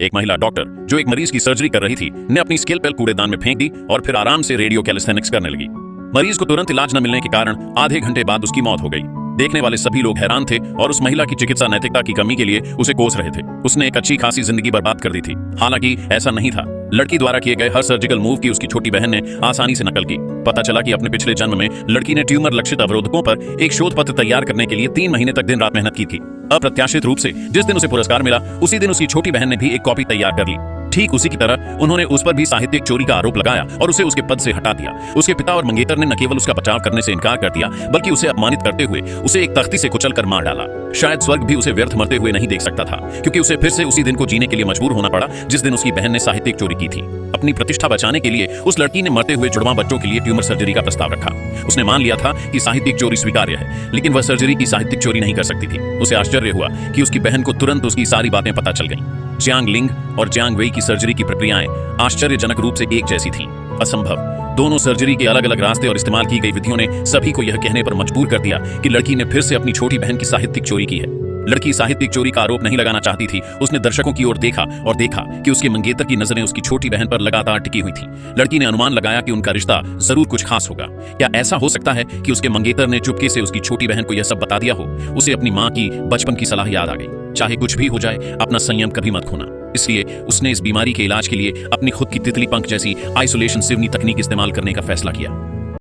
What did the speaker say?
एक महिला डॉक्टर जो एक मरीज की सर्जरी कर रही थी ने अपनी स्केलपेल कूड़ेदान में फेंक दी और फिर आराम से रेडियो कैलिस्थेनिक्स करने लगी। मरीज को तुरंत इलाज न मिलने के कारण आधे घंटे बाद उसकी मौत हो गई। देखने वाले सभी लोग हैरान थे और उस महिला की चिकित्सा नैतिकता की कमी के लिए उसे कोस रहे थे। उसने एक अच्छी खासी जिंदगी बर्बाद कर दी थी। हालांकि ऐसा नहीं था। लड़की द्वारा किए गए हर सर्जिकल मूव की उसकी छोटी बहन ने आसानी से नकल की। पता चला कि अपने पिछले जन्म में लड़की ने ट्यूमर लक्षित अवरोधकों पर एक शोध पत्र तैयार करने के लिए 3 महीने तक दिन रात मेहनत की थी। अप्रत्याशित रूप से जिस दिन उसे पुरस्कार मिला उसी दिन उसकी छोटी बहन ने भी एक कॉपी तैयार कर ली। ठीक उसी की तरह उन्होंने उस पर भी साहित्यिक चोरी का आरोप लगाया और उसे उसके पद से हटा दिया। उसके पिता और मंगेतर ने न केवल उसका बचाव करने से इनकार कर दिया बल्कि उसे अपमानित करते हुए उसे एक तख्ती से कुचलकर मार डाला। शायद स्वर्ग भी उसे व्यर्थ मरते हुए नहीं देख सकता था, क्योंकि उसे फिर से उसी दिन को जीने के लिए मजबूर होना पड़ा जिस दिन उसकी बहन ने साहित्यिक चोरी की थी। अपनी प्रतिष्ठा बचाने के लिए उस लड़की ने मरते हुए जुड़वां बच्चों के लिए ट्यूमर सर्जरी का प्रस्ताव रखा। उसने मान लिया था कि साहित्यिक चोरी स्वीकार्य है, लेकिन वह सर्जरी की साहित्यिक चोरी नहीं कर सकती थी। उसे आश्चर्य हुआ कि उसकी बहन को तुरंत उसकी सारी बातें पता चल गईं। जियांग लिंग और जियांग वेई की सर्जरी की प्रक्रियाएं आश्चर्यजनक रूप से एक जैसी थीं। असंभव। दोनों सर्जरी के अलग अलग रास्ते और इस्तेमाल की गई विधियों ने सभी को यह कहने पर मजबूर कर दिया कि लड़की ने फिर से अपनी छोटी बहन की साहित्यिक चोरी की है। लड़की साहित्यिक चोरी का आरोप नहीं लगाना चाहती थी। उसने दर्शकों की ओर देखा और देखा कि उसके मंगेतर की नजरें उसकी छोटी बहन पर लगातार टिकी हुई थी। लड़की ने अनुमान लगाया कि उनका रिश्ता जरूर कुछ खास होगा। क्या ऐसा हो सकता है कि उसके मंगेतर ने चुपके से उसकी छोटी बहन को यह सब बता दिया हो? उसे अपनी माँ की बचपन की सलाह याद आ गई, चाहे कुछ भी हो जाए अपना संयम कभी मत खोना। इसलिए उसने इस बीमारी के इलाज के लिए अपनी खुद की तितली पंख जैसी आइसोलेशन सिवनी तकनीक इस्तेमाल करने का फैसला किया।